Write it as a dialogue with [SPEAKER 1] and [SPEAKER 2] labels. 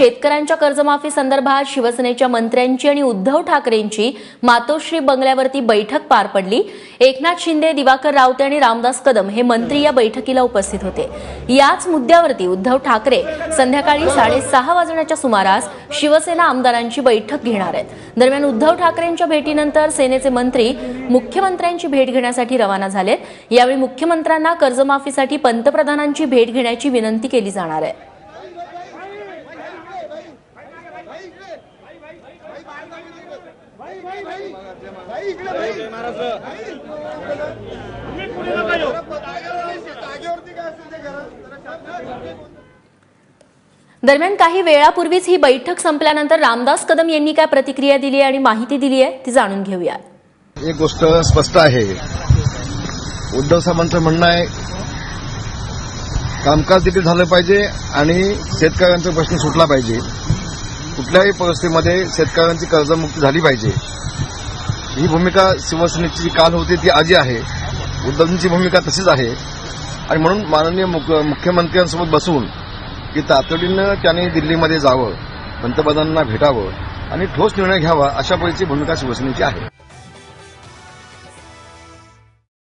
[SPEAKER 1] शेतकऱ्यांच्या कर्जमाफी संदर्भात शिवसेनेच्या मंत्र्यांची आणि उद्धव ठाकरेंची मातोश्री बंगल्यावरती बैठक पार पडली। एकनाथ शिंदे, दिवाकर रावते आणि रामदास कदम हे मंत्री या बैठकीला उपस्थित होते। याच मुद्द्यावरती उद्धव ठाकरे संध्याकाळी 6:30 वाजण्याच्या सुमारास शिवसेना आमदारांची बैठक घेणार आहेत। दरम्यान उद्धव ठाकरेंच्या भेटीनंतर सेनेचे मंत्री मुख्यमंत्र्यांची भेट घेण्यासाठी रवाना झालेत। यावेळी मुख्यमंत्र्यांना कर्जमाफीसाठी पंतप्रधानांची भेट घेण्याची विनंती केली जाणार आहे। दरम्यान काही वेळापूर्वीच ही बैठक संपल्यानंतर रामदास कदम यांनी काय प्रतिक्रिया दिली आणि माहिती दिली आहे ती जाणून घेऊया।
[SPEAKER 2] एक गोष्ट स्पष्ट आहे, उद्धव साहेबांचं म्हणणं आहे कामकाज देखील झालं पाहिजे आणि शेतकऱ्यांचा प्रश्न सुटला पाहिजे। कुठल्याही परिस्थितीमध्ये शेतकऱ्यांची कर्जमुक्ती झाली पाहिजे, ही भूमिका शिवसेनेची काल होती ती आजही आहे। उद्धवजींची भूमिका तशीच आहे आणि म्हणून माननीय मुख्यमंत्र्यांसोबत बसून की तातडीनं त्यांनी दिल्लीमध्ये जावं, पंतप्रधानांना भेटावं आणि ठोस निर्णय घ्यावा अशा पद्धतीची भूमिका शिवसेनेची आहे।